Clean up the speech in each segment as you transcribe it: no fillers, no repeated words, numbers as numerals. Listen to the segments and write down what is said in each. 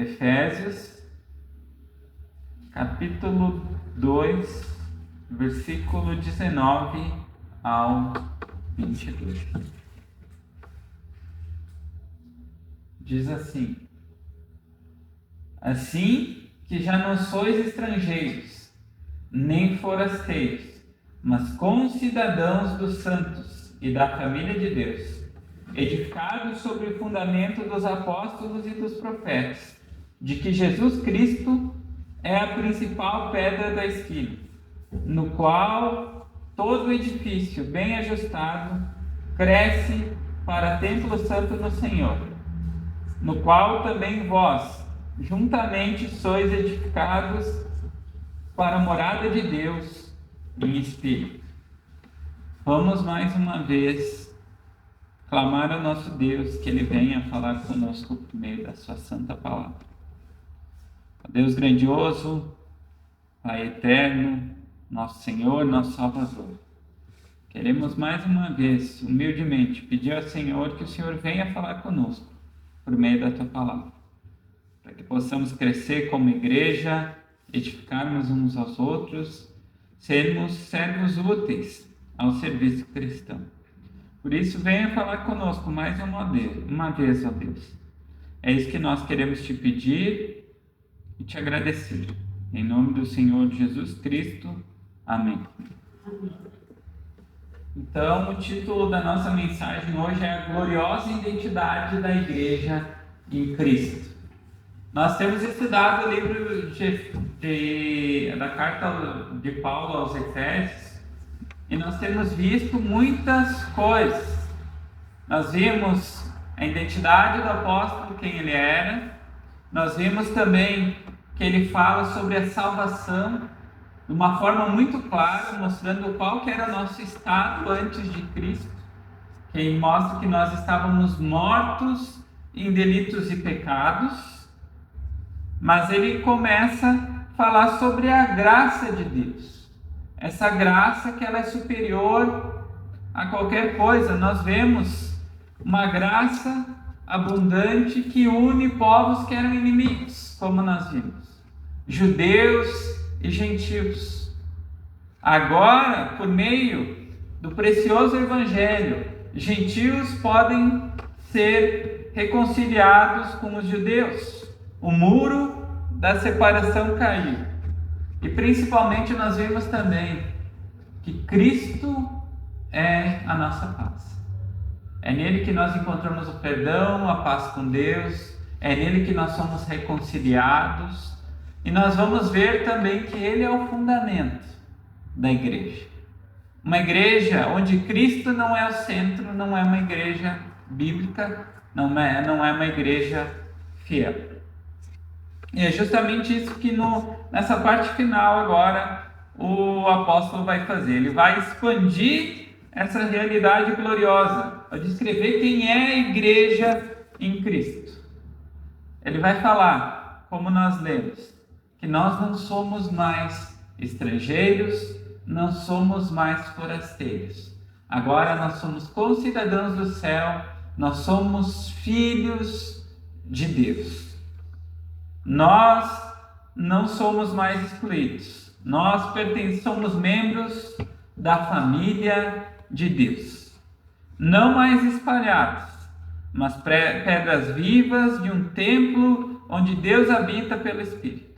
Efésios, capítulo 2, versículo 19 ao 22. Diz assim: assim que já não sois estrangeiros, nem forasteiros, mas concidadãos dos santos e da família de Deus, edificados sobre o fundamento dos apóstolos e dos profetas, de que Jesus Cristo é a principal pedra da esquina, no qual todo o edifício bem ajustado cresce para templo santo no Senhor, no qual também vós juntamente sois edificados para a morada de Deus em Espírito. Vamos mais uma vez clamar ao nosso Deus que Ele venha falar conosco por meio da sua santa palavra. Deus grandioso, Pai eterno, nosso Senhor, nosso Salvador, queremos mais uma vez, humildemente, pedir ao Senhor que o Senhor venha falar conosco por meio da tua palavra, para que possamos crescer como igreja, edificarmos uns aos outros, sermos servos úteis ao serviço cristão. Por isso, venha falar conosco mais uma vez, ó Deus. É isso que nós queremos te pedir e te agradecer. Em nome do Senhor Jesus Cristo. Amém. Então, o título da nossa mensagem hoje é a gloriosa identidade da igreja em Cristo. Nós temos estudado o livro da carta de Paulo aos Efésios, e nós temos visto muitas coisas. Nós vimos a identidade do apóstolo, quem ele era. Nós vimos também que ele fala sobre a salvação de uma forma muito clara, mostrando qual que era o nosso estado antes de Cristo. Que mostra que nós estávamos mortos em delitos e pecados. Mas ele começa a falar sobre a graça de Deus. Essa graça que ela é superior a qualquer coisa. Nós vemos uma graça abundante que une povos que eram inimigos, como nós vimos, judeus e gentios. Agora, por meio do precioso evangelho, gentios podem ser reconciliados com os judeus. O muro da separação caiu. E principalmente nós vemos também que Cristo é a nossa paz. É nele que nós encontramos o perdão, a paz com Deus, é nele que nós somos reconciliados. E nós vamos ver também que ele é o fundamento da igreja. Uma igreja onde Cristo não é o centro, não é uma igreja bíblica, não é uma igreja fiel. E é justamente isso que nessa parte final agora o apóstolo vai fazer. Ele vai expandir essa realidade gloriosa, vai descrever quem é a igreja em Cristo. Ele vai falar, como nós lemos, que nós não somos mais estrangeiros, não somos mais forasteiros. Agora nós somos concidadãos do céu, nós somos filhos de Deus. Nós não somos mais excluídos. Nós somos membros da família de Deus. Não mais espalhados, mas pedras vivas de um templo onde Deus habita pelo Espírito.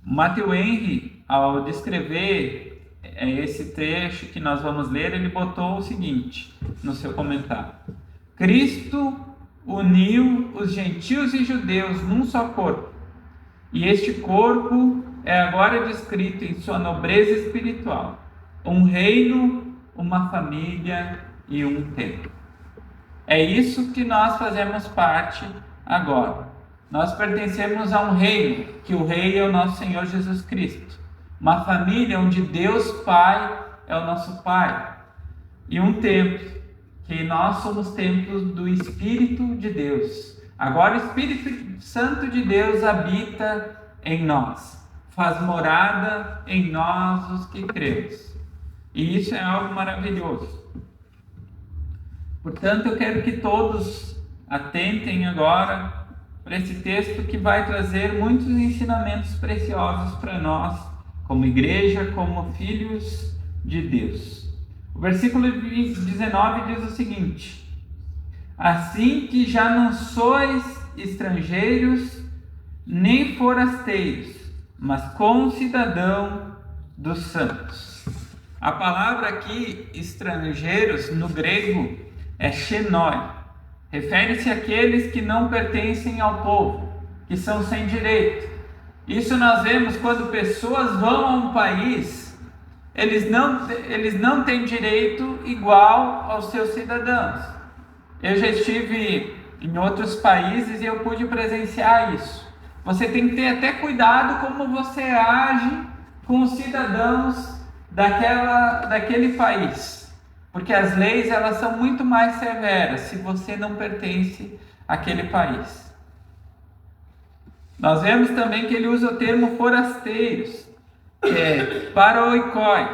Matthew Henry, ao descrever esse trecho que nós vamos ler, ele botou o seguinte no seu comentário: Cristo uniu os gentios e judeus num só corpo, e este corpo é agora descrito em sua nobreza espiritual: um reino, uma família e um templo. É isso que nós fazemos parte agora. Nós pertencemos a um reino, que o rei é o nosso Senhor Jesus Cristo. Uma família onde Deus Pai é o nosso Pai. E um templo, que nós somos templos do Espírito de Deus. Agora o Espírito Santo de Deus habita em nós, faz morada em nós os que cremos. E isso é algo maravilhoso. Portanto, eu quero que todos atentem agora para esse texto que vai trazer muitos ensinamentos preciosos para nós, como igreja, como filhos de Deus. O versículo 19 diz o seguinte: assim que já não sois estrangeiros, nem forasteiros, mas concidadão dos santos. A palavra aqui, estrangeiros, no grego, é xenoi. Refere-se àqueles que não pertencem ao povo, que são sem direito. Isso nós vemos quando pessoas vão a um país, eles não têm direito igual aos seus cidadãos. Eu já estive em outros países e eu pude presenciar isso. Você tem que ter até cuidado como você age com os cidadãos daquele país, porque as leis elas são muito mais severas se você não pertence àquele país. Nós vemos também que ele usa o termo forasteiros, que é paroikoi,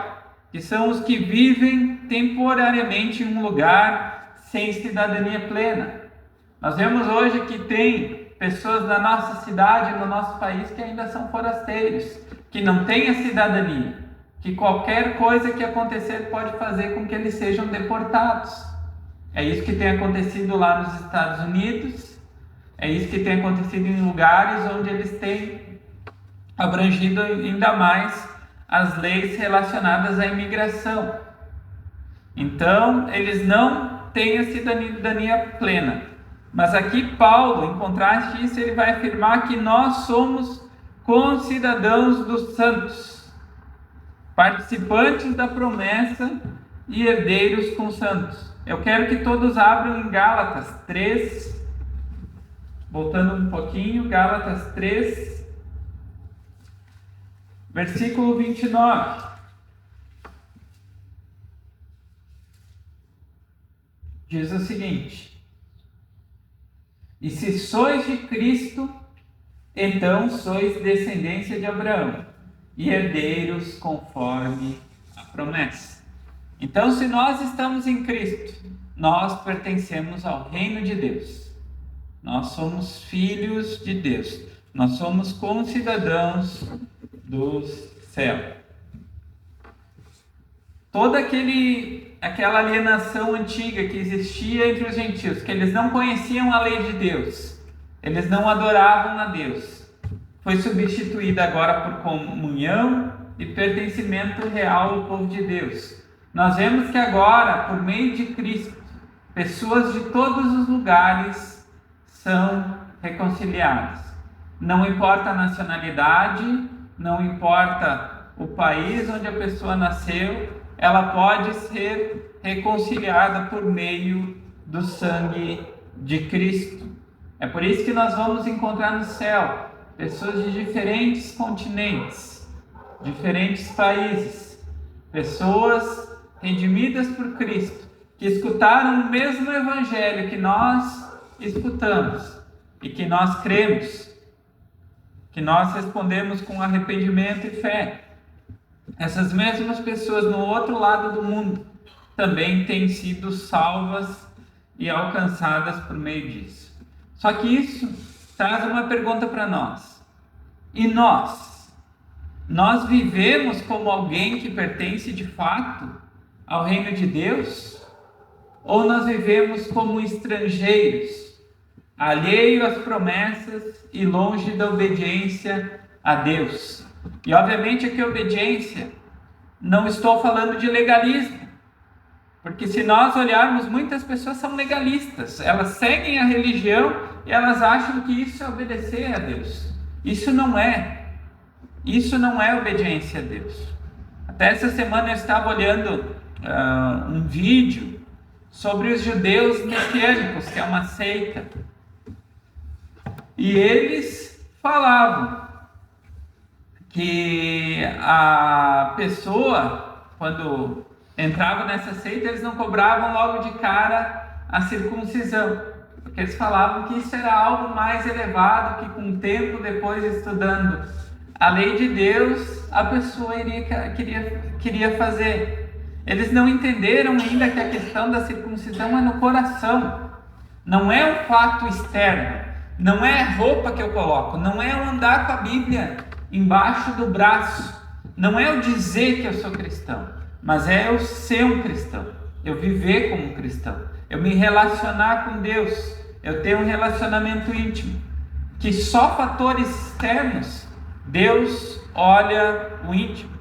que são os que vivem temporariamente em um lugar sem cidadania plena. Nós vemos hoje que tem pessoas da nossa cidade, no nosso país, que ainda são forasteiros, que não têm a cidadania, que qualquer coisa que acontecer pode fazer com que eles sejam deportados. É isso que tem acontecido lá nos Estados Unidos, é isso que tem acontecido em lugares onde eles têm abrangido ainda mais as leis relacionadas à imigração. Então, eles não têm a cidadania plena. Mas aqui Paulo, em contraste disso, ele vai afirmar que nós somos concidadãos dos santos, participantes da promessa e herdeiros com os santos. Eu quero que todos abram em Gálatas 3, voltando um pouquinho, Gálatas 3, versículo 29. Diz o seguinte: e se sois de Cristo, então sois descendência de Abraão e herdeiros conforme a promessa. Então, se nós estamos em Cristo, nós pertencemos ao reino de Deus. Nós somos filhos de Deus. Nós somos concidadãos do céu. Toda aquela alienação antiga que existia entre os gentios, que eles não conheciam a lei de Deus, eles não adoravam a Deus, foi substituída agora por comunhão e pertencimento real ao povo de Deus. Nós vemos que agora, por meio de Cristo, pessoas de todos os lugares são reconciliadas. Não importa a nacionalidade, não importa o país onde a pessoa nasceu, ela pode ser reconciliada por meio do sangue de Cristo. É por isso que nós vamos encontrar no céu pessoas de diferentes continentes, diferentes países, pessoas redimidas por Cristo, que escutaram o mesmo evangelho que nós escutamos e que nós cremos, que nós respondemos com arrependimento e fé. Essas mesmas pessoas no outro lado do mundo também têm sido salvas e alcançadas por meio disso. Só que isso traz uma pergunta para nós. E nós? Nós vivemos como alguém que pertence de fato ao reino de Deus? Ou nós vivemos como estrangeiros, alheio às promessas e longe da obediência a Deus? E obviamente aqui obediência, não estou falando de legalismo, porque se nós olharmos, muitas pessoas são legalistas, elas seguem a religião e elas acham que isso é obedecer a Deus. Isso não é obediência a Deus. Até essa semana eu estava olhando um vídeo sobre os judeus messiânicos, que é uma seita, e eles falavam que a pessoa, quando entrava nessa seita, eles não cobravam logo de cara a circuncisão, porque eles falavam que isso era algo mais elevado, que com o tempo, depois estudando a lei de Deus, a pessoa queria fazer. Eles não entenderam ainda que a questão da circuncisão é no coração, não é um fato externo, não é roupa que eu coloco, não é eu andar com a Bíblia embaixo do braço, não é eu dizer que eu sou cristão, mas é eu ser um cristão, eu viver como um cristão, eu me relacionar com Deus, eu ter um relacionamento íntimo, que só fatores externos, Deus olha o íntimo,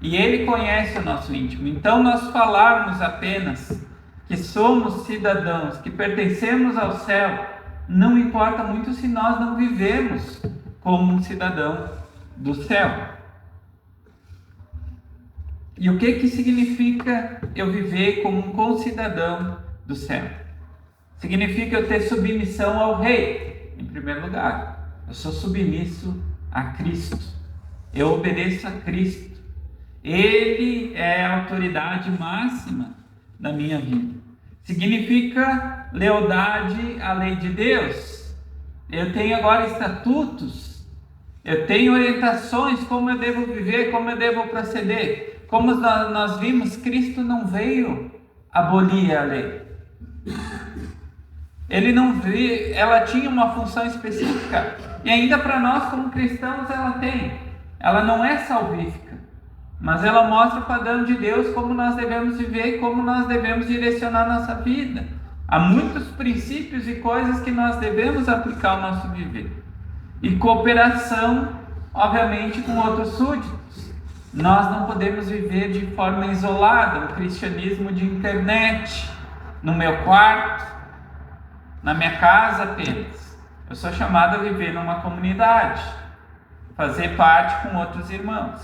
e Ele conhece o nosso íntimo. Então nós falarmos apenas que somos cidadãos, que pertencemos ao céu, não importa muito se nós não vivemos como um cidadão do céu. E o que significa eu viver como um concidadão do céu? Significa eu ter submissão ao Rei, em primeiro lugar. Eu sou submisso a Cristo. Eu obedeço a Cristo. Ele é a autoridade máxima da minha vida. Significa lealdade à lei de Deus. Eu tenho agora estatutos, eu tenho orientações, como eu devo viver, como eu devo proceder. Como nós vimos, Cristo não veio abolir a lei. Ele não veio, ela tinha uma função específica. E ainda para nós como cristãos ela tem. Ela não é salvífica, mas ela mostra o padrão de Deus, como nós devemos viver e como nós devemos direcionar a nossa vida. Há muitos princípios e coisas que nós devemos aplicar ao nosso viver. E cooperação, obviamente, com outros súditos. Nós não podemos viver de forma isolada, um cristianismo de internet, no meu quarto, na minha casa apenas. Eu sou chamado a viver numa comunidade, fazer parte com outros irmãos.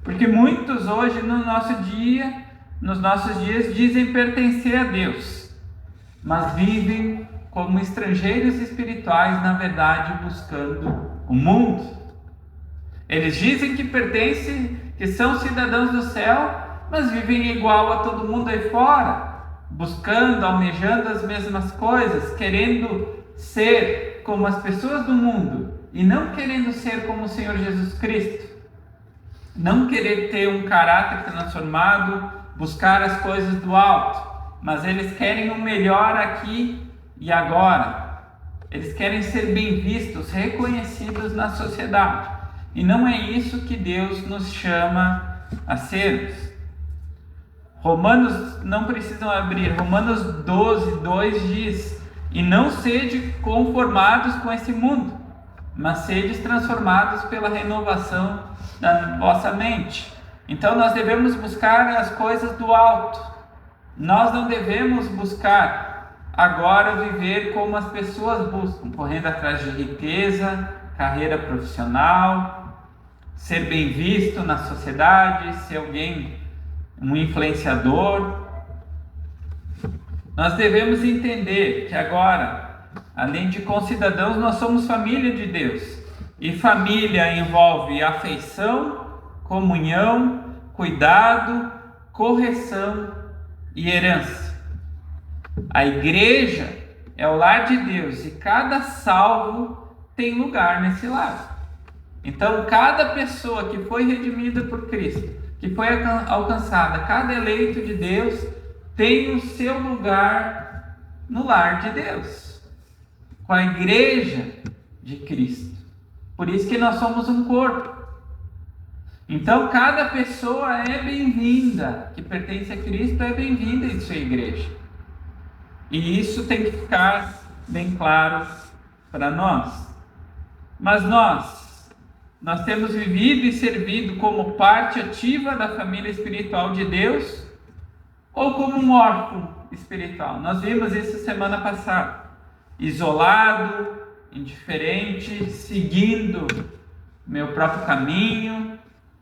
Porque muitos hoje nos nossos dias dizem pertencer a Deus, mas vivem como estrangeiros espirituais, na verdade buscando o mundo. Eles dizem que pertencem, que são cidadãos do céu, mas vivem igual a todo mundo aí fora, buscando, almejando as mesmas coisas, querendo ser como as pessoas do mundo e não querendo ser como o Senhor Jesus Cristo. Não querer ter um caráter transformado, buscar as coisas do alto, mas eles querem o melhor aqui e agora. Eles querem ser bem vistos, reconhecidos na sociedade. E não é isso que Deus nos chama a sermos. Romanos, não precisam abrir, Romanos 12, 2 diz: e não sede conformados com esse mundo, mas sedes transformados pela renovação da vossa mente. Então nós devemos buscar as coisas do alto. Nós não devemos buscar agora viver como as pessoas buscam, correndo atrás de riqueza, carreira profissional, ser bem visto na sociedade, ser alguém, um influenciador. Nós devemos entender que agora, além de concidadãos, nós somos família de Deus. E família envolve afeição, comunhão, cuidado, correção e herança. A igreja é o lar de Deus e cada salvo tem lugar nesse lar. Então, cada pessoa que foi redimida por Cristo, que foi alcançada, cada eleito de Deus tem o seu lugar no lar de Deus, com a igreja de Cristo. Por isso que nós somos um corpo. Então, cada pessoa é bem-vinda, que pertence a Cristo, é bem-vinda em sua igreja. E isso tem que ficar bem claro para nós. Mas nós temos vivido e servido como parte ativa da família espiritual de Deus ou como um órfão espiritual. Nós vimos isso semana passada. Isolado, indiferente, seguindo meu próprio caminho,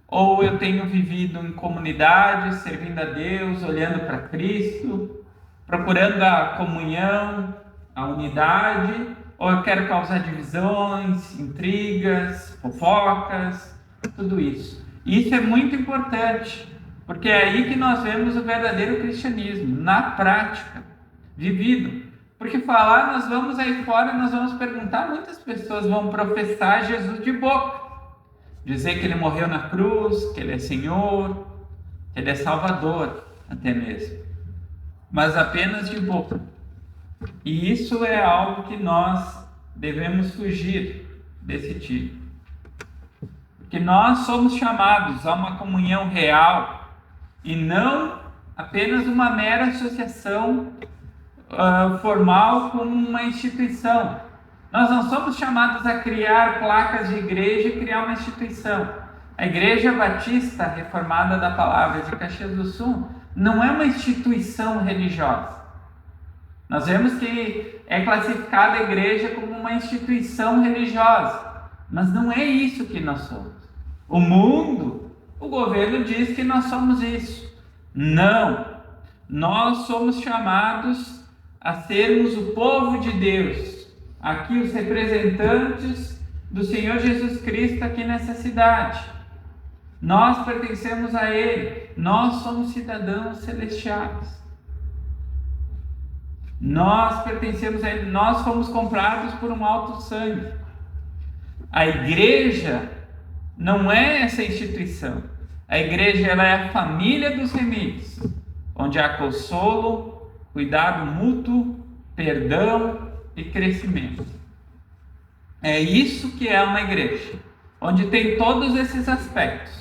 ou eu tenho vivido em comunidade, servindo a Deus, olhando para Cristo, procurando a comunhão, a unidade, ou eu quero causar divisões, intrigas, fofocas, tudo isso. E isso é muito importante, porque é aí que nós vemos o verdadeiro cristianismo, na prática, vivido. Porque falar, nós vamos aí fora, nós vamos perguntar, muitas pessoas vão professar Jesus de boca, dizer que ele morreu na cruz, que ele é Senhor, que ele é Salvador, até mesmo, mas apenas de boca. E isso é algo que nós devemos fugir desse tipo. Porque nós somos chamados a uma comunhão real e não apenas uma mera associação formal com uma instituição. Nós não somos chamados a criar placas de igreja e criar uma instituição. A Igreja Batista Reformada da Palavra de Caxias do Sul não é uma instituição religiosa. Nós vemos que é classificada a igreja como uma instituição religiosa, mas não é isso que nós somos. O mundo, o governo diz que nós somos isso. Não, nós somos chamados a sermos o povo de Deus, aqui os representantes do Senhor Jesus Cristo aqui nessa cidade. Nós pertencemos a Ele, nós somos cidadãos celestiais. Nós pertencemos a Ele, nós fomos comprados por um alto sangue. A igreja não é essa instituição. A igreja ela é a família dos remidos, onde há consolo, cuidado mútuo, perdão e crescimento. É isso que é uma igreja, onde tem todos esses aspectos.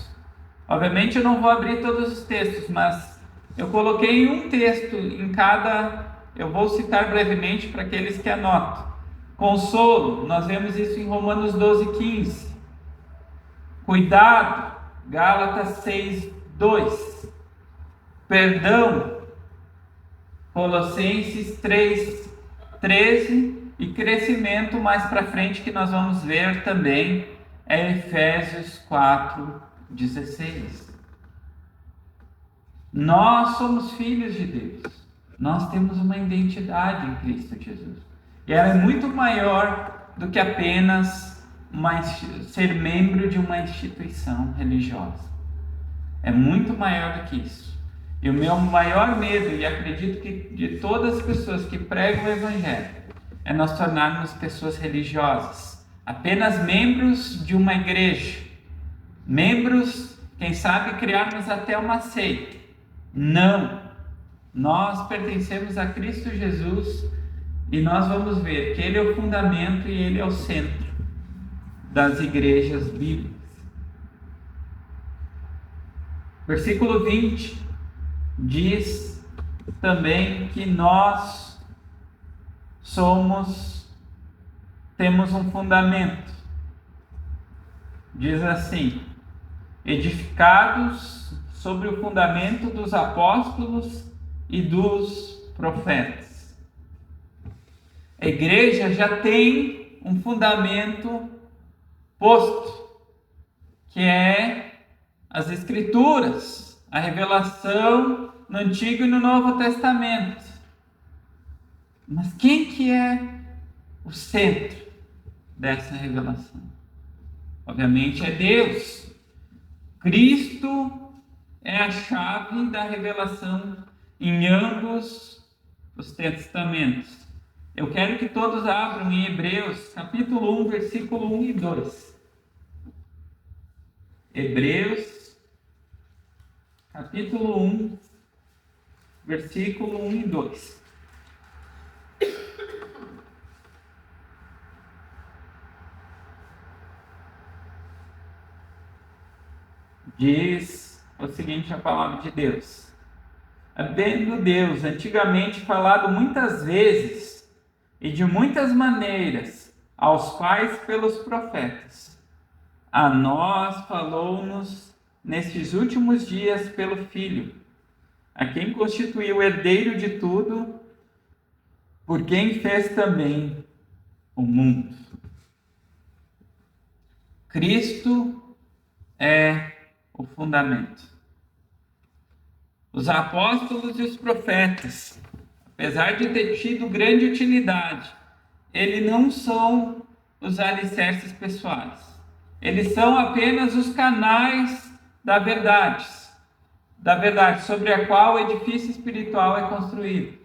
Obviamente eu não vou abrir todos os textos, mas eu coloquei um texto em cada. Eu vou citar brevemente para aqueles que anotam. Consolo, nós vemos isso em Romanos 12:15. Cuidado, Gálatas 6:2. Perdão, Colossenses 3:13. E crescimento mais para frente que nós vamos ver também é Efésios 4:16. Nós somos filhos de Deus. Nós temos uma identidade em Cristo Jesus. E ela é muito maior do que apenas ser membro de uma instituição religiosa. É muito maior do que isso. E o meu maior medo, e acredito que de todas as pessoas que pregam o Evangelho, é nós tornarmos pessoas religiosas. Apenas membros de uma igreja. Membros, quem sabe, criarmos até uma seita. Não. Nós pertencemos a Cristo Jesus e nós vamos ver que Ele é o fundamento e Ele é o centro das igrejas bíblicas. Versículo 20 diz também que nós temos um fundamento. Diz assim: edificados sobre o fundamento dos apóstolos e dos profetas. A igreja já tem um fundamento posto, que é as Escrituras, a revelação no Antigo e no Novo Testamento. Mas quem que é o centro dessa revelação? Obviamente é Deus. Cristo é a chave da revelação em ambos os testamentos. Eu quero que todos abram em Hebreus, capítulo 1, versículo 1 e 2. Hebreus, capítulo 1, versículo 1 e 2. Diz o seguinte a palavra de Deus: havendo Deus antigamente falado muitas vezes e de muitas maneiras aos pais pelos profetas, a nós falou-nos nestes últimos dias pelo Filho, a quem constituiu herdeiro de tudo, por quem fez também o mundo. Cristo é o fundamento. Os apóstolos e os profetas, apesar de ter tido grande utilidade, eles não são os alicerces pessoais. Eles são apenas os canais da verdade sobre a qual o edifício espiritual é construído.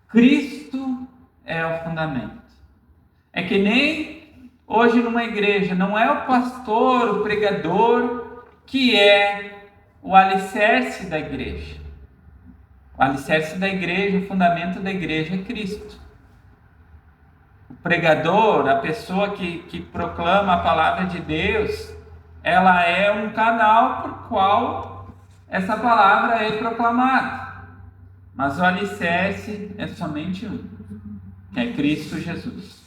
Cristo é o fundamento. É que nem hoje numa igreja, não é o pastor, o pregador, que é o alicerce da igreja. O alicerce da igreja, o fundamento da igreja é Cristo. pregador, a pessoa que proclama a palavra de Deus, ela é um canal por qual essa palavra é proclamada. Mas o alicerce é somente um, que é Cristo Jesus.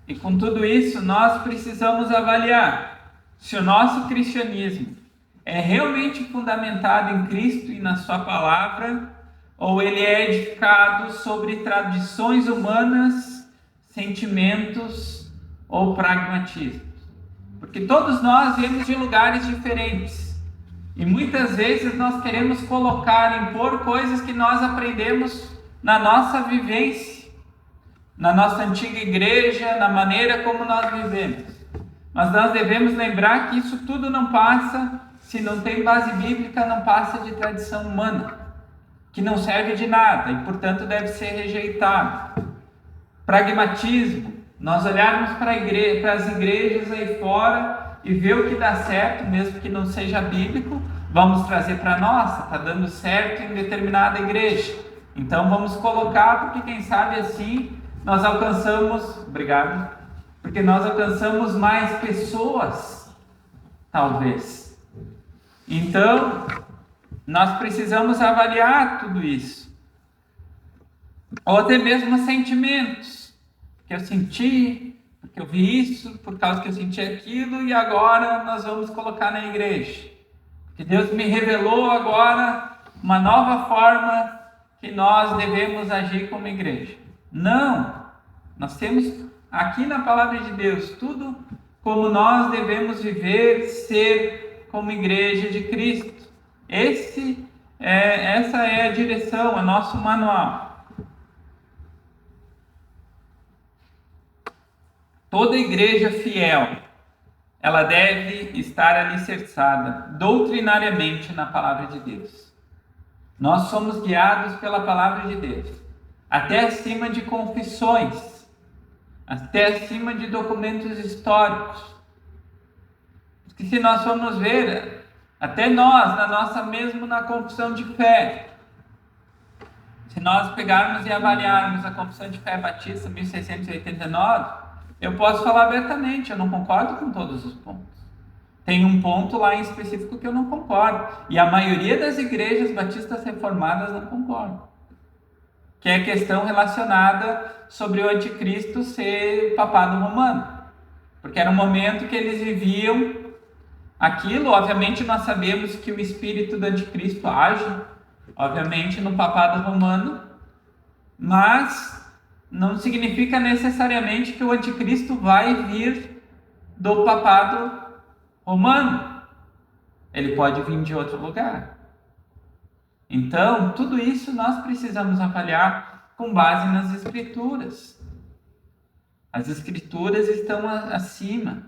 E com tudo isso, nós precisamos avaliar se o nosso cristianismo é realmente fundamentado em Cristo e na sua palavra, ou ele é edificado sobre tradições humanas, sentimentos ou pragmatismos. Porque todos nós viemos de lugares diferentes. E muitas vezes nós queremos colocar, impor coisas que nós aprendemos na nossa vivência, na nossa antiga igreja, na maneira como nós vivemos. Mas nós devemos lembrar que isso tudo não passa, se não tem base bíblica, não passa de tradição humana, que não serve de nada e, portanto, deve ser rejeitado. Pragmatismo, nós olharmos para as igrejas aí fora e ver o que dá certo, mesmo que não seja bíblico, vamos trazer para a nossa, está dando certo em determinada igreja. Então vamos colocar, porque quem sabe assim nós alcançamos, porque nós alcançamos mais pessoas, talvez. Então, nós precisamos avaliar tudo isso. Ou até mesmo sentimentos, que eu senti, porque eu vi isso, por causa que eu senti aquilo, e agora nós vamos colocar na igreja. Que Deus me revelou agora uma nova forma que nós devemos agir como igreja. Não, nós temos aqui na palavra de Deus tudo como nós devemos viver, ser como igreja de Cristo. Essa é a direção, é nosso manual. Toda igreja fiel, ela deve estar alicerçada doutrinariamente na palavra de Deus. Nós somos guiados pela palavra de Deus. Até acima de confissões, até acima de documentos históricos. Porque se nós formos ver, até nós, mesmo na confissão de fé, se nós pegarmos e avaliarmos a confissão de fé batista 1689, eu posso falar abertamente, eu não concordo com todos os pontos. Tem um ponto lá em específico que eu não concordo, e a maioria das igrejas batistas reformadas não concordam. Que é a questão relacionada sobre o anticristo ser o papado romano. Porque era um momento que eles viviam aquilo. Obviamente nós sabemos que o espírito do anticristo age, obviamente, no papado romano, mas não significa necessariamente que o anticristo vai vir do papado romano. Ele pode vir de outro lugar. Então, tudo isso nós precisamos avaliar com base nas Escrituras. As Escrituras estão acima.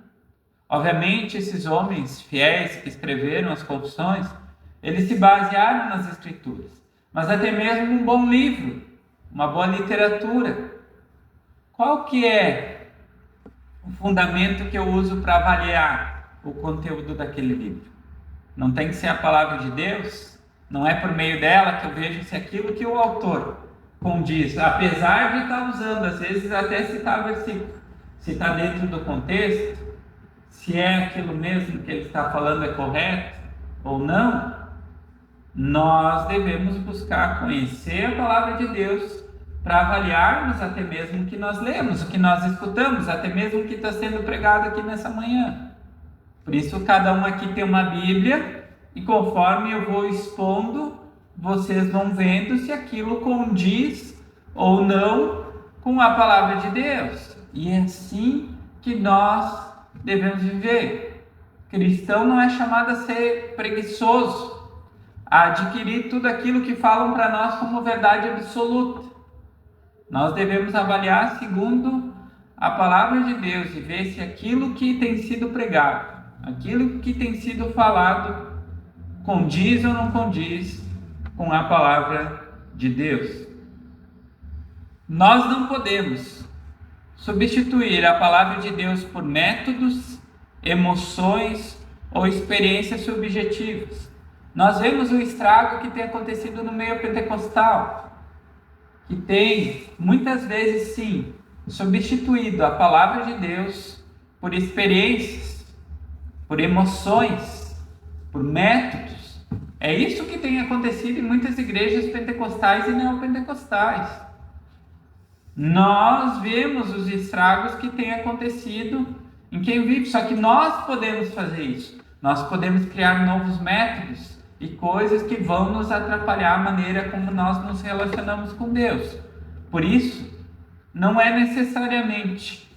Obviamente, esses homens fiéis que escreveram as confissões, eles se basearam nas Escrituras. Mas até mesmo um bom livro, uma boa literatura. Qual que é o fundamento que eu uso para avaliar o conteúdo daquele livro? Não tem que ser a palavra de Deus? Não é por meio dela que eu vejo se aquilo que o autor condiz, apesar de estar usando, às vezes até citar versículo, se está dentro do contexto, se é aquilo mesmo que ele está falando é correto ou não, nós devemos buscar conhecer a palavra de Deus para avaliarmos até mesmo o que nós lemos, o que nós escutamos, até mesmo o que está sendo pregado aqui nessa manhã. Por isso, cada um aqui tem uma Bíblia, e conforme eu vou expondo, vocês vão vendo se aquilo condiz ou não com a palavra de Deus. E é assim que nós devemos viver. Cristão não é chamado a ser preguiçoso, a adquirir tudo aquilo que falam para nós como verdade absoluta. Nós devemos avaliar segundo a palavra de Deus e ver se aquilo que tem sido pregado, aquilo que tem sido falado, condiz ou não condiz com a palavra de Deus. Nós não podemos substituir a palavra de Deus por métodos, emoções ou experiências subjetivas. Nós vemos o estrago que tem acontecido no meio pentecostal, que tem, muitas vezes sim, substituído a palavra de Deus por experiências, por emoções, por métodos. É isso que tem acontecido em muitas igrejas pentecostais e neopentecostais. Nós vemos os estragos que têm acontecido em quem vive, só que nós podemos fazer isso. Nós podemos criar novos métodos e coisas que vão nos atrapalhar a maneira como nós nos relacionamos com Deus. Por isso, não é necessariamente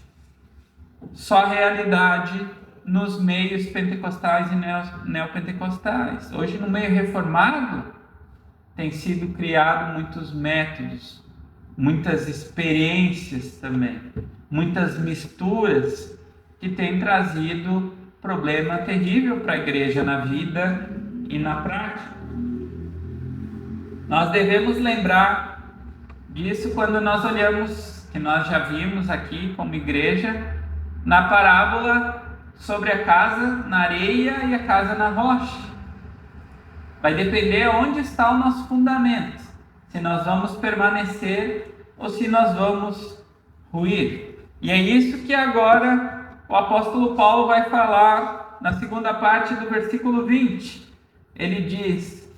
só realidade nos meios pentecostais e neopentecostais. Hoje, no meio reformado, tem sido criado muitos métodos, muitas experiências também, muitas misturas que têm trazido problema terrível para a igreja na vida e na prática. Nós devemos lembrar disso quando nós olhamos, que nós já vimos aqui como igreja, na parábola sobre a casa na areia e a casa na rocha. Vai depender onde está o nosso fundamento, se nós vamos permanecer ou se nós vamos ruir. E é isso que agora o apóstolo Paulo vai falar na segunda parte do versículo 20. Ele diz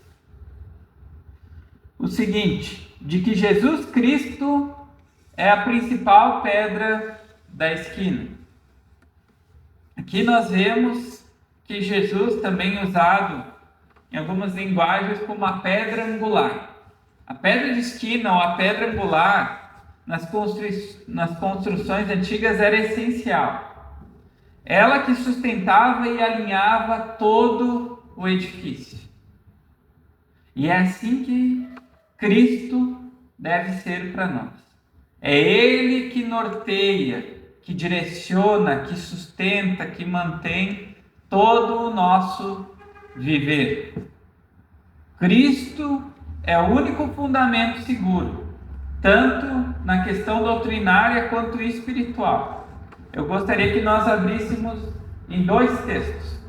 o seguinte, de que Jesus Cristo é a principal pedra da esquina. Aqui nós vemos que Jesus também é usado em algumas linguagens como a pedra angular. A pedra de esquina ou a pedra angular nas construções antigas era essencial. Ela que sustentava e alinhava todo o edifício. E é assim que Cristo deve ser para nós. É Ele que norteia, que direciona, que sustenta, que mantém todo o nosso viver. Cristo é o único fundamento seguro, tanto na questão doutrinária quanto espiritual. Eu gostaria que nós abríssemos em dois textos.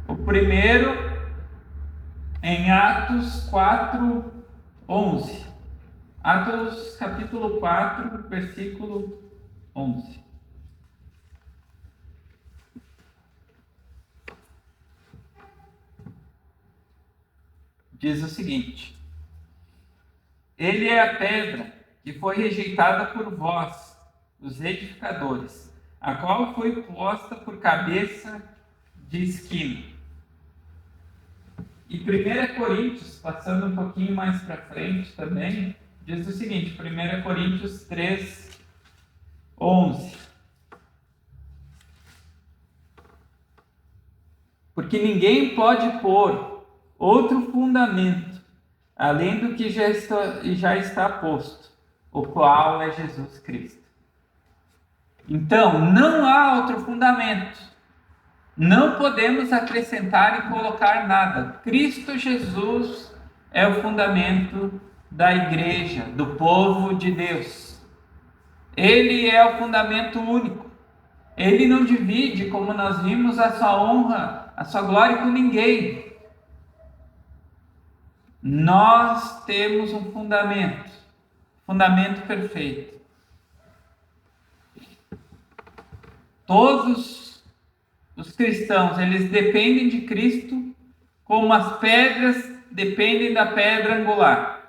O primeiro, em Atos 4:11. Atos capítulo 4, versículo 11. Diz o seguinte: Ele é a pedra que foi rejeitada por vós, os edificadores, a qual foi posta por cabeça de esquina. E 1 Coríntios, passando um pouquinho mais para frente também, diz o seguinte, 1 Coríntios 3:11. Porque ninguém pode pôr outro fundamento, além do que já está posto, o qual é Jesus Cristo. Então, não há outro fundamento. Não podemos acrescentar e colocar nada. Cristo Jesus é o fundamento da igreja, do povo de Deus. Ele é o fundamento único. Ele não divide, como nós vimos, a sua honra, a sua glória com ninguém. Nós temos um fundamento perfeito. Todos os cristãos, eles dependem de Cristo, como as pedras dependem da pedra angular.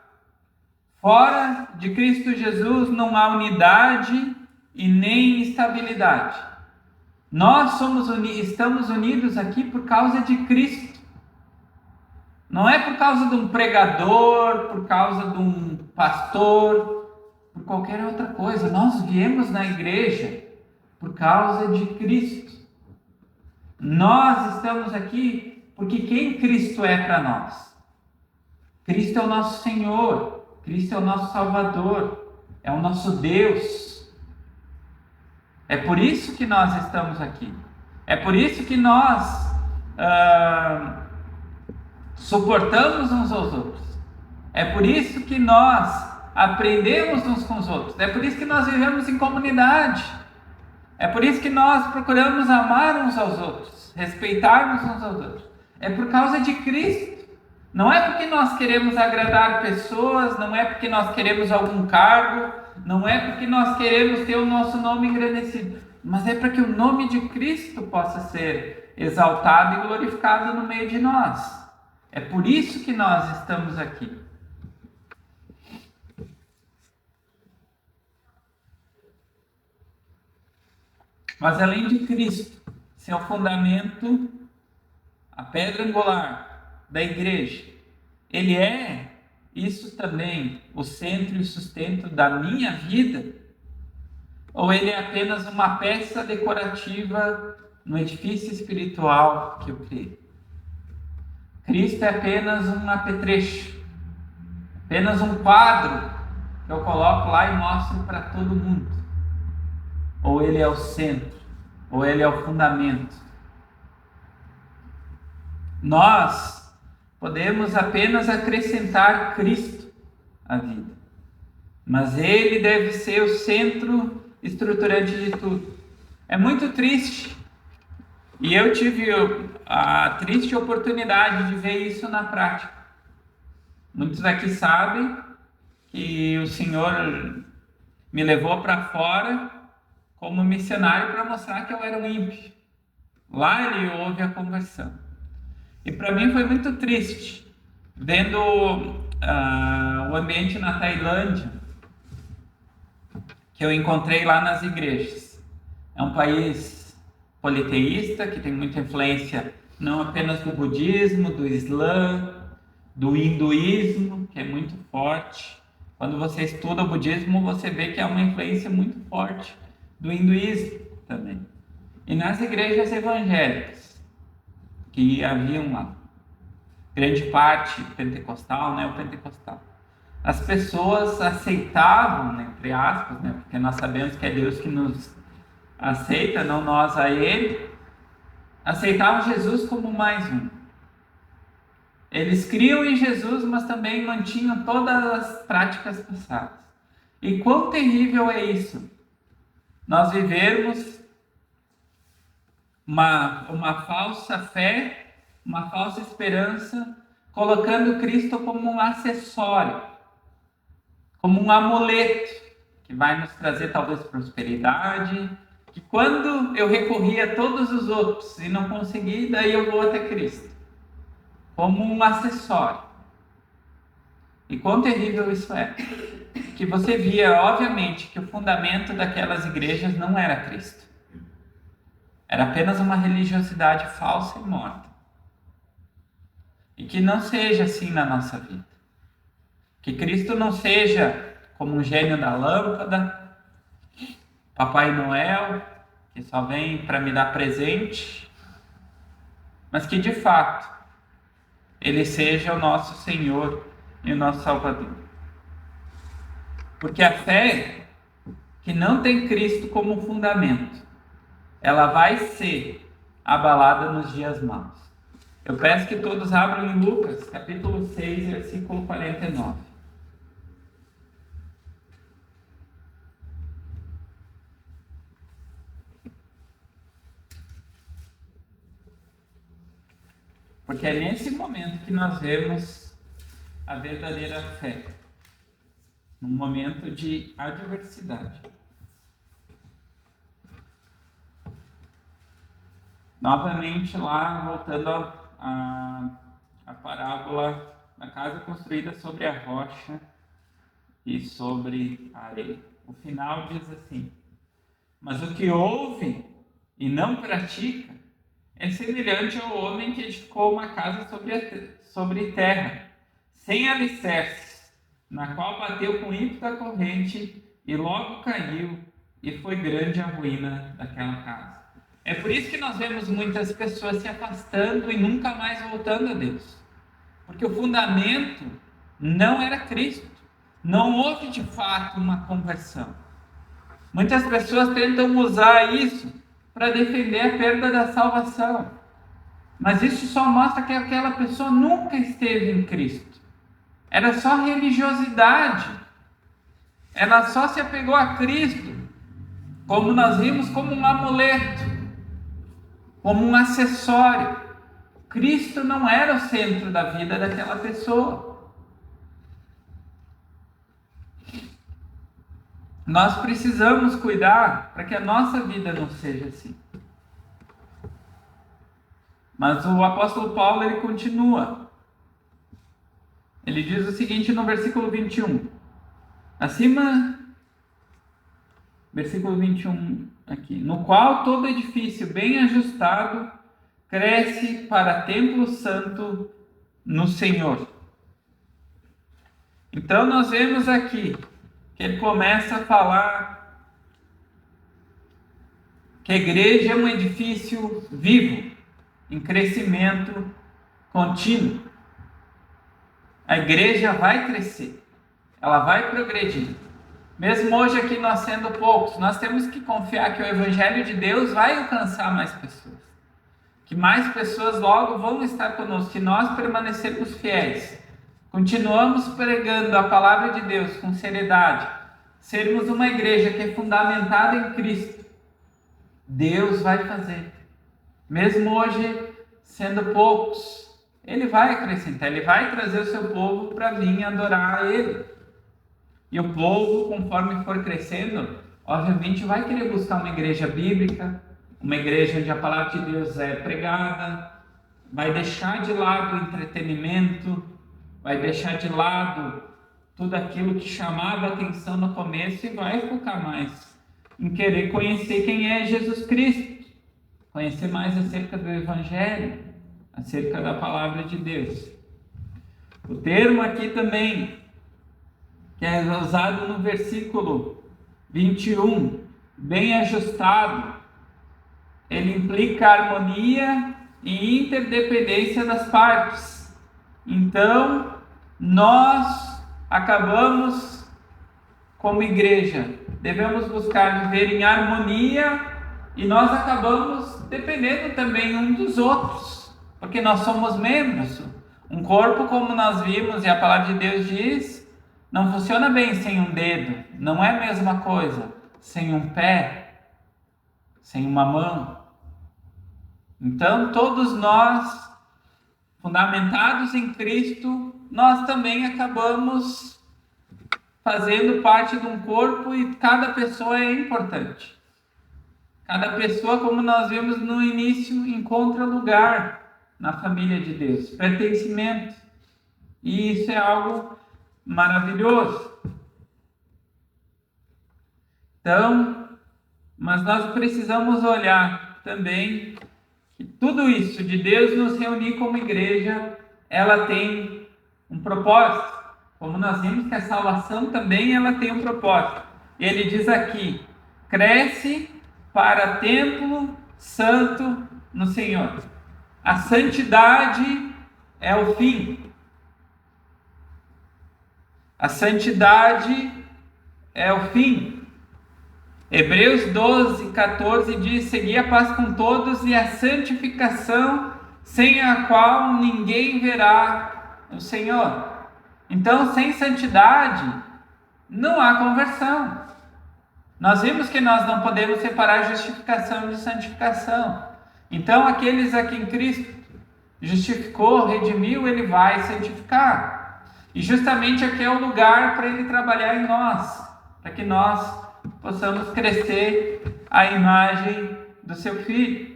Fora de Cristo Jesus não há unidade e nem estabilidade. Nós estamos unidos aqui por causa de Cristo. Não é por causa de um pregador, por causa de um pastor, por qualquer outra coisa. Nós viemos na igreja por causa de Cristo. Nós estamos aqui porque quem Cristo é para nós? Cristo é o nosso Senhor, Cristo é o nosso Salvador, é o nosso Deus. É por isso que nós estamos aqui. É por isso que nós suportamos uns aos outros. É por isso que nós aprendemos uns com os outros. É por isso que nós vivemos em comunidade. É por isso que nós procuramos amar uns aos outros, respeitarmos uns aos outros. É por causa de Cristo. Não é porque nós queremos agradar pessoas, não é porque nós queremos algum cargo, não é porque nós queremos ter o nosso nome engrandecido, mas é para que o nome de Cristo possa ser exaltado e glorificado no meio de nós. É por isso que nós estamos aqui. Mas além de Cristo ser o fundamento, a pedra angular da igreja, Ele é isso também, o centro e o sustento da minha vida? Ou Ele é apenas uma peça decorativa no edifício espiritual que eu criei? Cristo é apenas um apetrecho, apenas um quadro que eu coloco lá e mostro para todo mundo? Ou Ele é o centro, ou Ele é o fundamento? Nós podemos apenas acrescentar Cristo à vida, mas Ele deve ser o centro estruturante de tudo. É muito triste, e eu tive a triste oportunidade de ver isso na prática. Muitos aqui sabem que o Senhor me levou para fora como missionário para mostrar que eu era um ímpio. Lá Ele houve a conversão. E para mim foi muito triste, vendo o ambiente na Tailândia, que eu encontrei lá nas igrejas. É um país politeísta, que tem muita influência não apenas do budismo, do islã, do hinduísmo, que é muito forte. Quando você estuda o budismo, você vê que é uma influência muito forte do hinduísmo também. E nas igrejas evangélicas, que haviam lá, grande parte pentecostal, neopentecostal, as pessoas aceitavam, entre aspas, porque nós sabemos que é Deus que nos aceita, não nós a Ele, aceitavam Jesus como mais um. Eles criam em Jesus, mas também mantinham todas as práticas passadas. E quão terrível é isso? Nós vivermos uma falsa fé, uma falsa esperança, colocando Cristo como um acessório, como um amuleto, que vai nos trazer talvez prosperidade, que quando eu recorri a todos os outros e não consegui, daí eu vou até Cristo, como um acessório. E quão terrível isso é, que você via, obviamente, que o fundamento daquelas igrejas não era Cristo. Era apenas uma religiosidade falsa e morta. E que não seja assim na nossa vida. Que Cristo não seja como um gênio da lâmpada, Papai Noel, que só vem para me dar presente, mas que de fato Ele seja o nosso Senhor e o nosso Salvador. Porque a fé que não tem Cristo como fundamento, ela vai ser abalada nos dias maus. Eu peço que todos abram em Lucas, capítulo 6, versículo 49. Porque é nesse momento que nós vemos a verdadeira fé. Num momento de adversidade. Novamente lá, voltando a parábola da casa construída sobre a rocha e sobre a areia. O final diz assim: mas o que ouve e não pratica é semelhante ao homem que edificou uma casa sobre terra, sem alicerces, na qual bateu com ímpeto da corrente e logo caiu, e foi grande a ruína daquela casa. É por isso que nós vemos muitas pessoas se afastando e nunca mais voltando a Deus. Porque o fundamento não era Cristo. Não houve de fato uma conversão. Muitas pessoas tentam usar isso para defender a perda da salvação. Mas isso só mostra que aquela pessoa nunca esteve em Cristo. Era só religiosidade. Ela só se apegou a Cristo, como nós vimos, como um amuleto, como um acessório. Cristo não era o centro da vida daquela pessoa. Nós precisamos cuidar para que a nossa vida não seja assim. Mas o apóstolo Paulo, ele continua. Ele diz o seguinte no versículo 21. Versículo 21 aqui. No qual todo edifício bem ajustado cresce para templo santo no Senhor. Então nós vemos aqui que ele começa a falar que a igreja é um edifício vivo, em crescimento contínuo. A igreja vai crescer, ela vai progredir. Mesmo hoje aqui nós sendo poucos, nós temos que confiar que o Evangelho de Deus vai alcançar mais pessoas. Que mais pessoas logo vão estar conosco, se nós permanecermos fiéis. Continuamos pregando a palavra de Deus com seriedade. Sermos uma igreja que é fundamentada em Cristo. Deus vai fazer. Mesmo hoje sendo poucos, Ele vai acrescentar, Ele vai trazer o seu povo para vir adorar a Ele. E o povo, conforme for crescendo, obviamente vai querer buscar uma igreja bíblica, uma igreja onde a palavra de Deus é pregada, vai deixar de lado o entretenimento, vai deixar de lado tudo aquilo que chamava a atenção no começo e vai focar mais em querer conhecer quem é Jesus Cristo, conhecer mais acerca do Evangelho, acerca da palavra de Deus. O termo aqui também, que é usado no versículo 21, bem ajustado, ele implica harmonia e interdependência das partes. Então, nós acabamos, como igreja, devemos buscar viver em harmonia e nós acabamos dependendo também um dos outros, porque nós somos membros. Um corpo, como nós vimos e a palavra de Deus diz, não funciona bem sem um dedo, não é a mesma coisa sem um pé, sem uma mão. Então, todos nós, fundamentados em Cristo, nós também acabamos fazendo parte de um corpo e cada pessoa é importante. Cada pessoa, como nós vimos no início, encontra lugar na família de Deus, pertencimento. E isso é algo maravilhoso. Então, mas nós precisamos olhar também que tudo isso de Deus nos reunir como igreja, ela tem um propósito. Como nós vimos que a salvação também ela tem um propósito. Ele diz aqui, cresce para templo santo no Senhor. A santidade é o fim. A santidade é o fim. Hebreus 12, 14 diz, segui a paz com todos e a santificação, sem a qual ninguém verá o Senhor. Então, sem santidade, não há conversão. Nós vimos que nós não podemos separar justificação de santificação. Então, aqueles a quem Cristo justificou, redimiu, Ele vai santificar. E justamente aqui é o lugar para Ele trabalhar em nós, para que nós possamos crescer à imagem do seu Filho.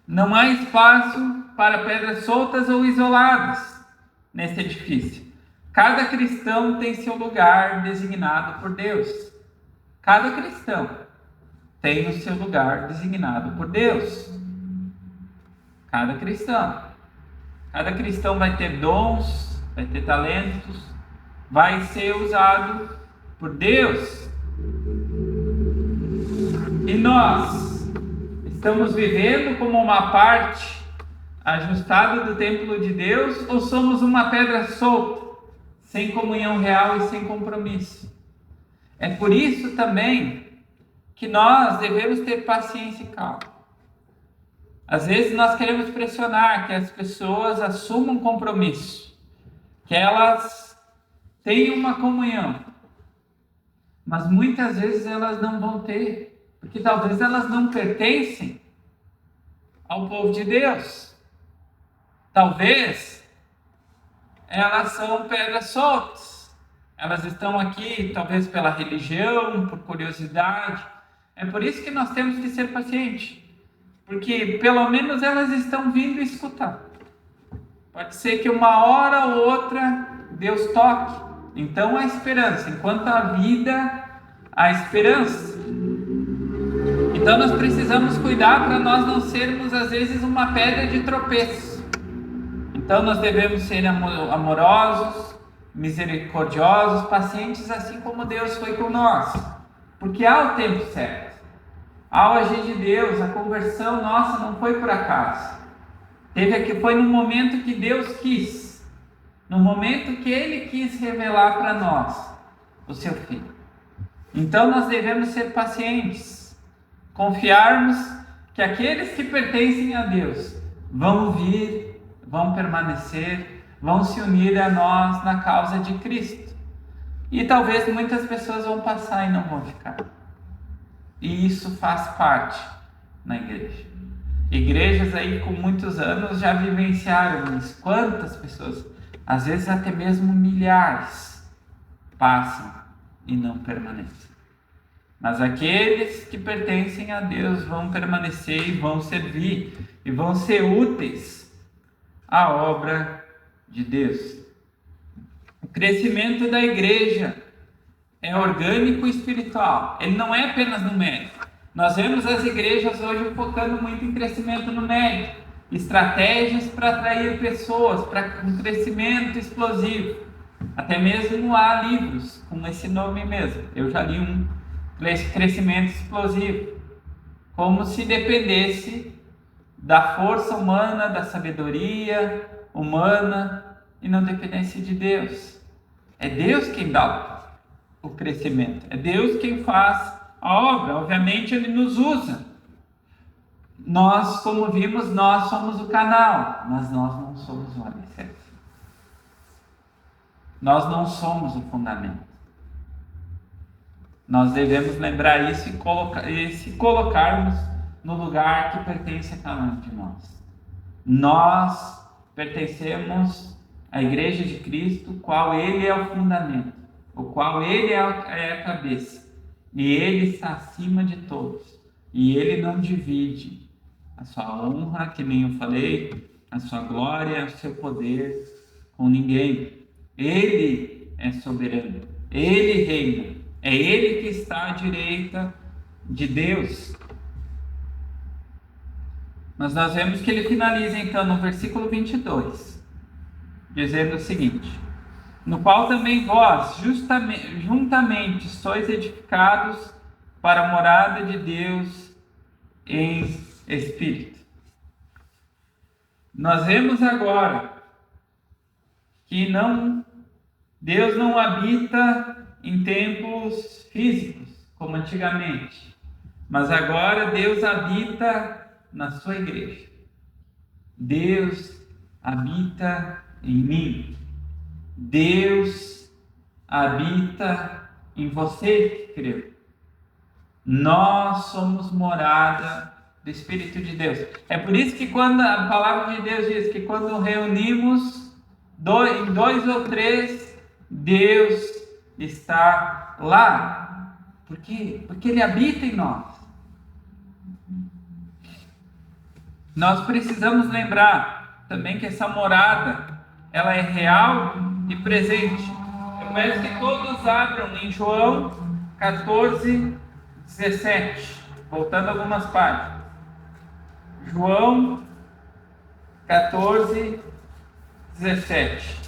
Não há espaço para pedras soltas ou isoladas nesse edifício. Cada cristão tem seu lugar designado por Deus. Cada cristão tem o seu lugar designado por Deus. Cada cristão. Cada cristão vai ter dons, vai ter talentos, vai ser usado por Deus. E nós estamos vivendo como uma parte ajustada do templo de Deus ou somos uma pedra solta, sem comunhão real e sem compromisso? É por isso também que nós devemos ter paciência e calma. Às vezes nós queremos pressionar que as pessoas assumam compromisso, que elas tenham uma comunhão, mas muitas vezes elas não vão ter, porque talvez elas não pertencem ao povo de Deus. Talvez elas são pedras soltas. Elas estão aqui, talvez pela religião, por curiosidade. É por isso que nós temos que ser pacientes. Porque pelo menos elas estão vindo escutar. Pode ser que uma hora ou outra Deus toque. Então há esperança. Enquanto há vida, há esperança. Então nós precisamos cuidar para nós não sermos às vezes uma pedra de tropeço. Então nós devemos ser amorosos, misericordiosos, pacientes, assim como Deus foi com nós. Porque há o tempo certo. Ao agir de Deus, a conversão nossa não foi por acaso. Foi no momento que Deus quis. No momento que Ele quis revelar para nós o seu Filho. Então nós devemos ser pacientes. Confiarmos que aqueles que pertencem a Deus vão vir, vão permanecer, vão se unir a nós na causa de Cristo. E talvez muitas pessoas vão passar e não vão ficar. E isso faz parte na igreja. Igrejas aí com muitos anos já vivenciaram isso. Quantas pessoas, às vezes até mesmo milhares, passam e não permanecem. Mas aqueles que pertencem a Deus vão permanecer e vão servir e vão ser úteis à obra de Deus. O crescimento da igreja é orgânico e espiritual. Ele não é apenas numérico. Nós vemos as igrejas hoje focando muito em crescimento numérico, estratégias para atrair pessoas, para um crescimento explosivo. Até mesmo há livros com esse nome mesmo. Eu já li um, crescimento explosivo, como se dependesse da força humana, da sabedoria humana e não dependesse de Deus. É Deus quem dá o crescimento, é Deus quem faz a obra. Obviamente Ele nos usa. Nós, como vimos, nós somos o canal, mas nós não somos o alicerce. Nós não somos o fundamento. Nós devemos lembrar isso e se colocarmos no lugar que pertence a cada um de nós. Nós pertencemos à Igreja de Cristo, qual Ele é o fundamento, o qual Ele é a cabeça. E Ele está acima de todos. E Ele não divide a sua honra, que nem eu falei, a sua glória, o seu poder com ninguém. Ele é soberano. Ele reina. É Ele que está à direita de Deus. Mas nós vemos que ele finaliza então no versículo 22, dizendo o seguinte: no qual também vós juntamente sois edificados para a morada de Deus em Espírito. Nós vemos agora que Deus não habita em templos físicos, como antigamente, mas agora Deus habita na sua igreja. Deus habita em mim. Deus habita em você que creu. Nós somos morada do Espírito de Deus. É por isso que quando a palavra de Deus diz que quando reunimos em 2 ou 3, Deus está lá. Por quê? Porque Ele habita em nós. Nós precisamos lembrar também que essa morada, ela é real e presente. Eu peço que todos abram em João 14, 17, voltando algumas páginas. João 14, 17.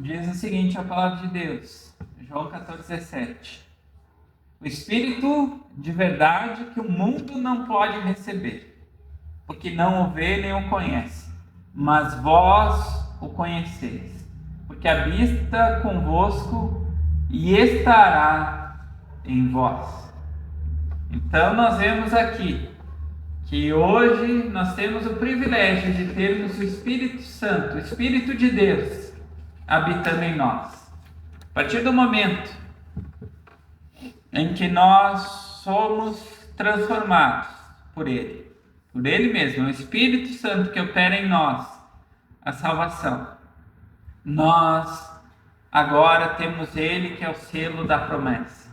Diz o seguinte a palavra de Deus, João 14, 17. O Espírito de verdade que o mundo não pode receber, porque não o vê nem o conhece, mas vós o conheceis, porque habita convosco e estará em vós. Então nós vemos aqui que hoje nós temos o privilégio de termos o Espírito Santo, o Espírito de Deus, habitando em nós. A partir do momento em que nós somos transformados por Ele mesmo, o Espírito Santo que opera em nós a salvação, nós agora temos Ele que é o selo da promessa.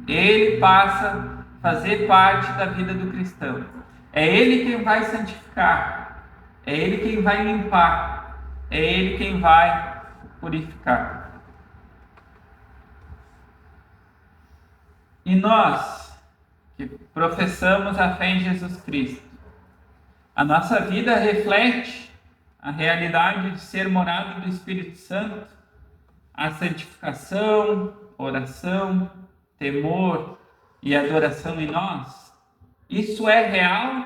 Ele passa a fazer parte da vida do cristão. É Ele quem vai santificar, é Ele quem vai limpar, é Ele quem vai purificar. E nós, que professamos a fé em Jesus Cristo, a nossa vida reflete a realidade de ser morada do Espírito Santo, a santificação, oração, temor e adoração em nós. Isso é real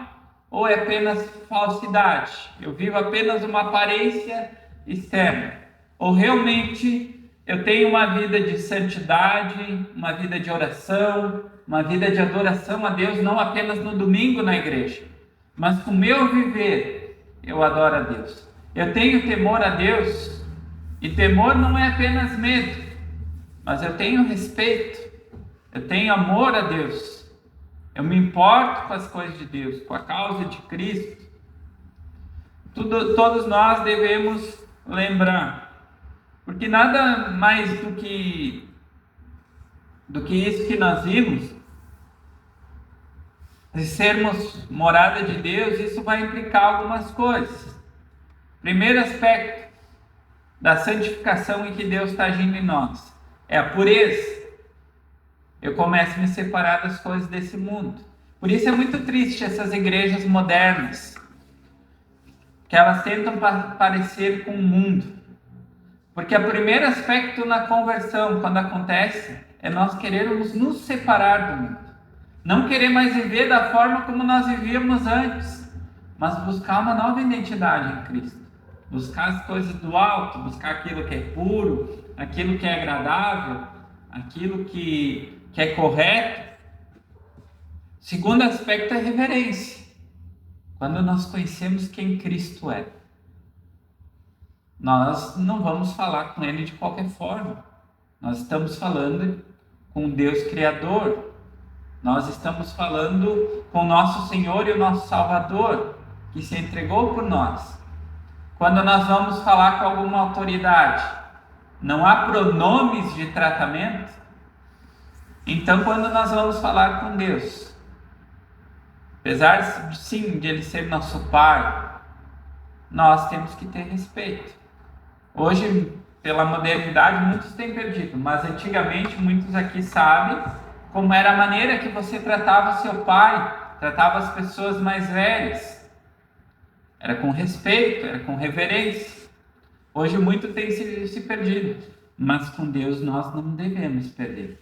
ou é apenas falsidade? Eu vivo apenas uma aparência externa? Ou realmente eu tenho uma vida de santidade, uma vida de oração, uma vida de adoração a Deus, não apenas no domingo na igreja, mas com o meu viver eu adoro a Deus. Eu tenho temor a Deus, e temor não é apenas medo, mas eu tenho respeito, eu tenho amor a Deus, eu me importo com as coisas de Deus, com a causa de Cristo. Todos nós devemos lembrar, porque nada mais do que isso que nós vimos, de sermos morada de Deus, isso vai implicar algumas coisas. Primeiro aspecto da santificação em que Deus está agindo em nós é a pureza. Eu começo a me separar das coisas desse mundo. Por isso é muito triste essas igrejas modernas, que elas tentam parecer com o mundo. Porque o primeiro aspecto na conversão, quando acontece, é nós querermos nos separar do mundo. Não querer mais viver da forma como nós vivíamos antes, mas buscar uma nova identidade em Cristo. Buscar as coisas do alto, buscar aquilo que é puro, aquilo que é agradável, aquilo que é correto. Segundo aspecto é reverência. Quando nós conhecemos quem Cristo é, nós não vamos falar com Ele de qualquer forma. Nós estamos falando com Deus Criador. Nós estamos falando com o nosso Senhor e o nosso Salvador, que se entregou por nós. Quando nós vamos falar com alguma autoridade, não há pronomes de tratamento. Então, quando nós vamos falar com Deus, apesar sim de Ele ser nosso Pai, nós temos que ter respeito. Hoje, pela modernidade, muitos têm perdido, mas antigamente muitos aqui sabem como era a maneira que você tratava seu pai, tratava as pessoas mais velhas. Era com respeito, era com reverência. Hoje muito tem se perdido, mas com Deus nós não devemos perder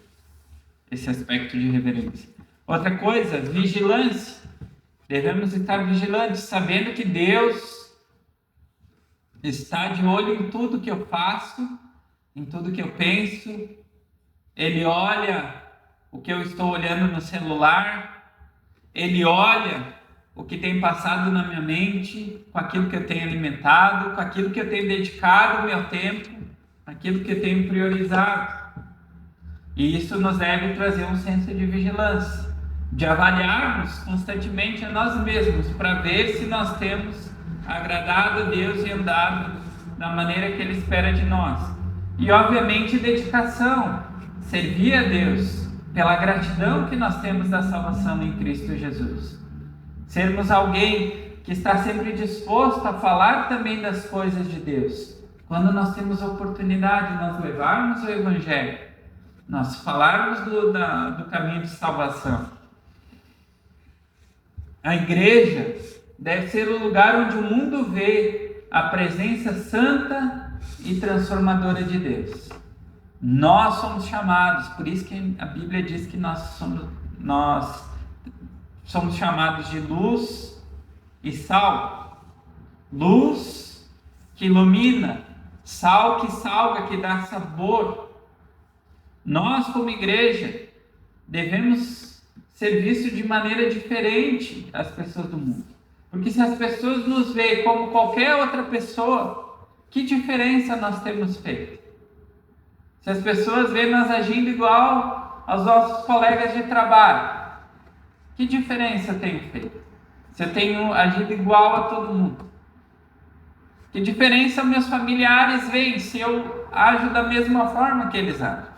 esse aspecto de reverência. Outra coisa, vigilância. Devemos estar vigilantes, sabendo que Deus está de olho em tudo que eu faço, em tudo que eu penso. Ele olha o que eu estou olhando no celular, Ele olha o que tem passado na minha mente, com aquilo que eu tenho alimentado, com aquilo que eu tenho dedicado o meu tempo, aquilo que eu tenho priorizado. E isso nos deve trazer um senso de vigilância, de avaliarmos constantemente a nós mesmos, para ver se nós temos agradado a Deus e andado da maneira que Ele espera de nós. E obviamente dedicação, servir a Deus, pela gratidão que nós temos da salvação em Cristo Jesus. Sermos alguém que está sempre disposto a falar também das coisas de Deus. Quando nós temos a oportunidade de nós levarmos o Evangelho, nós falarmos do caminho de salvação. A igreja deve ser o lugar onde o mundo vê a presença santa e transformadora de Deus. Nós somos chamados, por isso que a Bíblia diz que nós somos chamados de luz e sal. Luz que ilumina, sal que salga, que dá sabor. Nós, como igreja, devemos ser visto de maneira diferente as pessoas do mundo. Porque se as pessoas nos veem como qualquer outra pessoa, que diferença nós temos feito? Se as pessoas veem nós agindo igual aos nossos colegas de trabalho, que diferença eu tenho feito? Se eu tenho agido igual a todo mundo? Que diferença meus familiares veem se eu ajo da mesma forma que eles agem?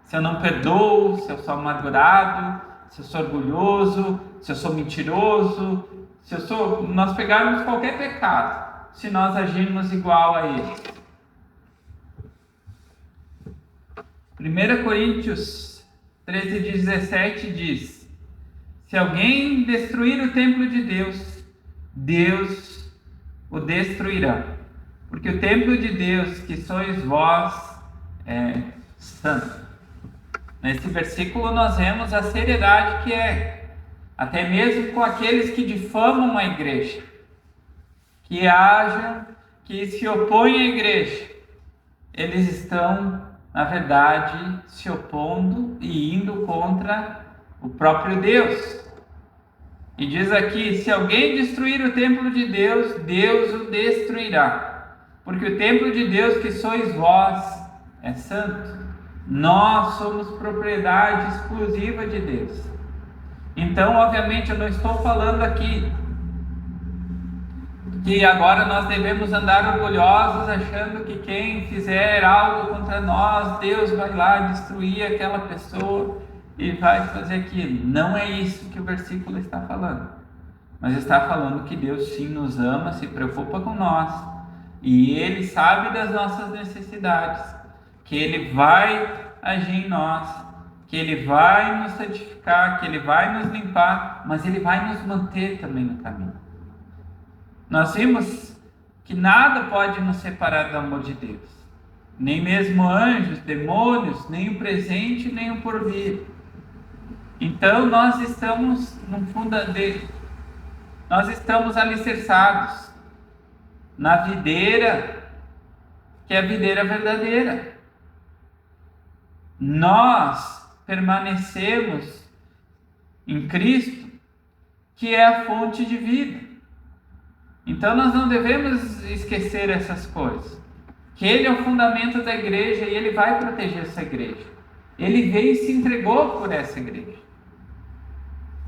Se eu não perdoo, se eu sou amargurado, se eu sou orgulhoso, se eu sou mentiroso, nós pegarmos qualquer pecado, se nós agirmos igual a eles. 1 Coríntios 13:17 diz: se alguém destruir o templo de Deus, Deus o destruirá. Porque o templo de Deus, que sois vós, é santo. Nesse versículo nós vemos a seriedade que é, até mesmo com aqueles que difamam a igreja, que agem, que se opõem à igreja. Eles estão, na verdade, se opondo e indo contra o próprio Deus. E diz aqui: se alguém destruir o templo de Deus, Deus o destruirá. Porque o templo de Deus, que sois vós, é santo. Nós somos propriedade exclusiva de Deus. Então, obviamente, eu não estou falando aqui que agora nós devemos andar orgulhosos, achando que quem fizer algo contra nós, Deus vai lá destruir aquela pessoa e vai fazer aquilo. Não é isso que o versículo está falando. Mas está falando que Deus sim nos ama, se preocupa com nós, e Ele sabe das nossas necessidades, que Ele vai agir em nós, que Ele vai nos santificar, que Ele vai nos limpar, mas Ele vai nos manter também no caminho. Nós vimos que nada pode nos separar do amor de Deus, nem mesmo anjos, demônios, nem o presente, nem o porvir. Então nós estamos no fundo dele, nós estamos alicerçados na videira, que é a videira verdadeira. Nós permanecemos em Cristo, que é a fonte de vida. Então nós não devemos esquecer essas coisas, que Ele é o fundamento da igreja e Ele vai proteger essa igreja. Ele veio e se entregou por essa igreja,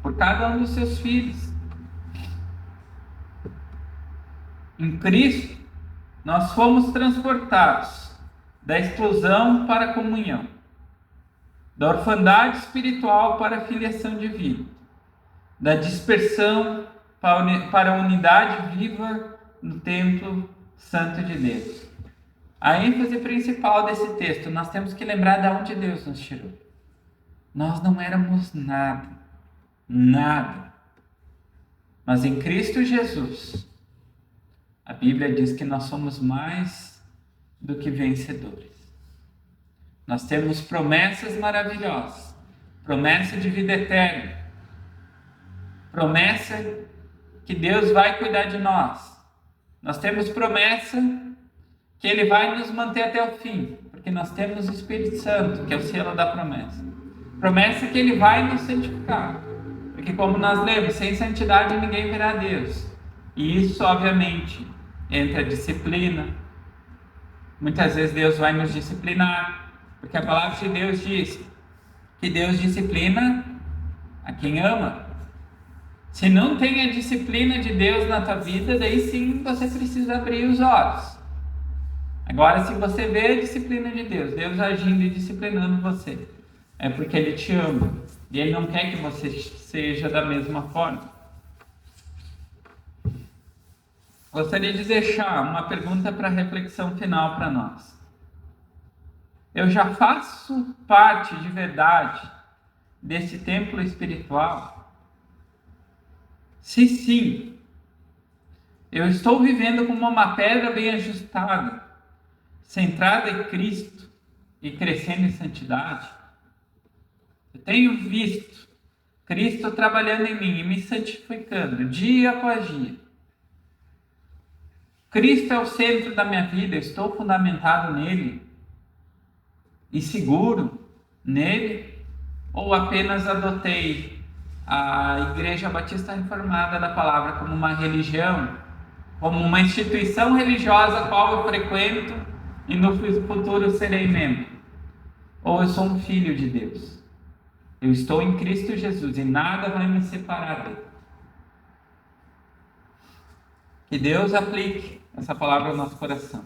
por cada um dos seus filhos. Em Cristo, nós fomos transportados da exclusão para a comunhão, da orfandade espiritual para a filiação divina, da dispersão para a unidade viva no templo santo de Deus. A ênfase principal desse texto, nós temos que lembrar de onde Deus nos tirou. Nós não éramos nada, nada. Mas em Cristo Jesus, a Bíblia diz que nós somos mais do que vencedores. Nós temos promessas maravilhosas, promessa de vida eterna, promessa que Deus vai cuidar de nós. Nós temos promessa que Ele vai nos manter até o fim, porque nós temos o Espírito Santo, que é o selo da promessa. Promessa que Ele vai nos santificar, porque como nós lemos, sem santidade ninguém verá a Deus. E isso, obviamente, entra a disciplina. Muitas vezes Deus vai nos disciplinar, porque a palavra de Deus diz que Deus disciplina a quem ama. Se não tem a disciplina de Deus na tua vida, daí sim você precisa abrir os olhos. Agora, se você vê a disciplina de Deus, Deus agindo e disciplinando você, é porque Ele te ama e Ele não quer que você seja da mesma forma. Gostaria de deixar uma pergunta para reflexão final para nós. Eu já faço parte de verdade desse templo espiritual? Se sim, eu estou vivendo como uma pedra bem ajustada, centrada em Cristo e crescendo em santidade. Eu tenho visto Cristo trabalhando em mim e me santificando dia após dia. Cristo é o centro da minha vida, eu estou fundamentado nele e seguro nele, ou apenas adotei a Igreja Batista Reformada da Palavra como uma religião, como uma instituição religiosa a qual eu frequento e no futuro serei membro. Ou eu sou um filho de Deus. Eu estou em Cristo Jesus e nada vai me separar dele. Que Deus aplique essa palavra ao nosso coração.